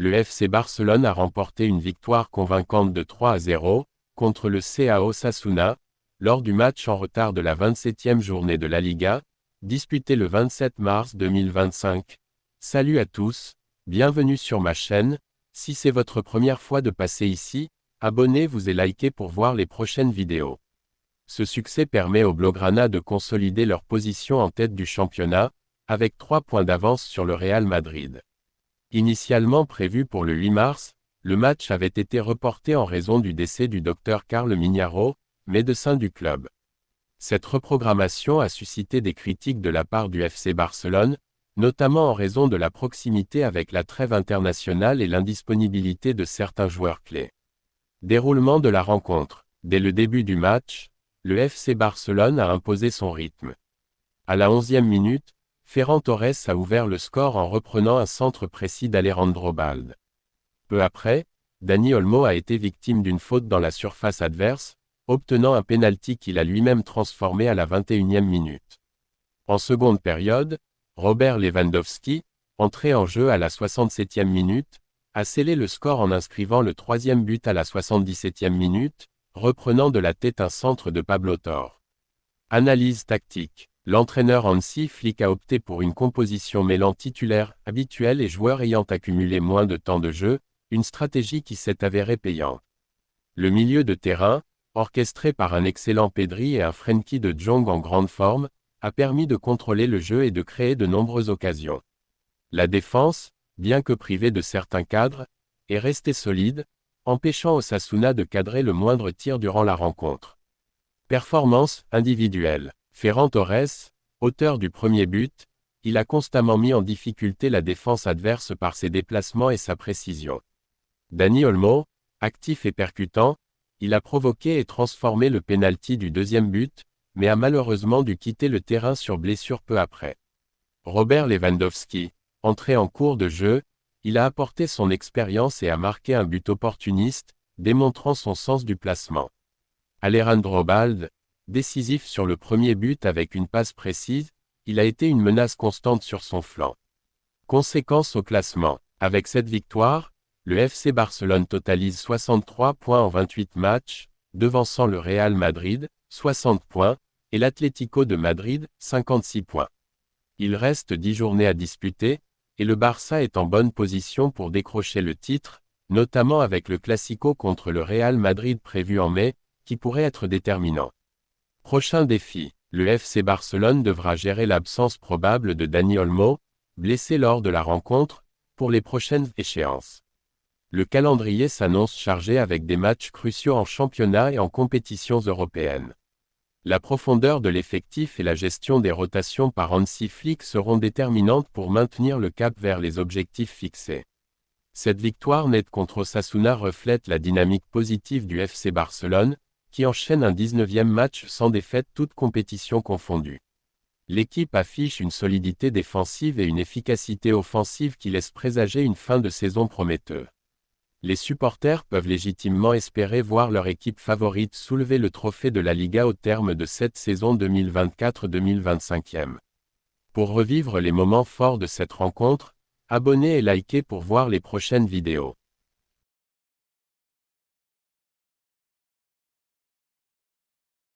le FC Barcelone a remporté une victoire convaincante de 3-0, contre le CA Osasuna, lors du match en retard de la 27e journée de la Liga, disputée le 27 mars 2025. Salut à tous, bienvenue sur ma chaîne. Si c'est votre première fois de passer ici, abonnez-vous et likez pour voir les prochaines vidéos. Ce succès permet aux Blaugrana de consolider leur position en tête du championnat, avec 3 points d'avance sur le Real Madrid. Initialement prévu pour le 8 mars, le match avait été reporté en raison du décès du docteur Carl Mignaro, médecin du club. Cette reprogrammation a suscité des critiques de la part du FC Barcelone, notamment en raison de la proximité avec la trêve internationale et l'indisponibilité de certains joueurs clés. Déroulement de la rencontre. Dès le début du match, le FC Barcelone a imposé son rythme. À la 11e minute, Ferran Torres a ouvert le score en reprenant un centre précis d'Alejandro Balde. Peu après, Dani Olmo a été victime d'une faute dans la surface adverse, obtenant un pénalty qu'il a lui-même transformé à la 21e minute. En seconde période, Robert Lewandowski, entré en jeu à la 67e minute, a scellé le score en inscrivant le 3e but à la 77e minute, reprenant de la tête un centre de Pablo Torre. Analyse tactique. L'entraîneur Hansi Flick a opté pour une composition mêlant titulaires habituels et joueurs ayant accumulé moins de temps de jeu, une stratégie qui s'est avérée payante. Le milieu de terrain, orchestré par un excellent Pedri et un Frenkie de Jong en grande forme, a permis de contrôler le jeu et de créer de nombreuses occasions. La défense, bien que privée de certains cadres, est restée solide, empêchant Osasuna de cadrer le moindre tir durant la rencontre. Performance individuelle. Ferran Torres, auteur du premier but, il a constamment mis en difficulté la défense adverse par ses déplacements et sa précision. Dani Olmo, actif et percutant, il a provoqué et transformé le pénalty du deuxième but, mais a malheureusement dû quitter le terrain sur blessure peu après. Robert Lewandowski, entré en cours de jeu, il a apporté son expérience et a marqué un but opportuniste, démontrant son sens du placement. Alejandro Balde, décisif sur le premier but avec une passe précise, il a été une menace constante sur son flanc. Conséquence au classement. Avec cette victoire, le FC Barcelone totalise 63 points en 28 matchs, devançant le Real Madrid, 60 points, et l'Atlético de Madrid, 56 points. Il reste 10 journées à disputer, et le Barça est en bonne position pour décrocher le titre, notamment avec le Classico contre le Real Madrid prévu en mai, qui pourrait être déterminant. Prochain défi. Le FC Barcelone devra gérer l'absence probable de Dani Olmo, blessé lors de la rencontre, pour les prochaines échéances. Le calendrier s'annonce chargé avec des matchs cruciaux en championnat et en compétitions européennes. La profondeur de l'effectif et la gestion des rotations par Hansi Flick seront déterminantes pour maintenir le cap vers les objectifs fixés. Cette victoire nette contre Osasuna reflète la dynamique positive du FC Barcelone, qui enchaîne un 19e match sans défaite toutes compétitions confondues. L'équipe affiche une solidité défensive et une efficacité offensive qui laissent présager une fin de saison prometteuse. Les supporters peuvent légitimement espérer voir leur équipe favorite soulever le trophée de la Liga au terme de cette saison 2024-2025. Pour revivre les moments forts de cette rencontre, abonnez et likez pour voir les prochaines vidéos.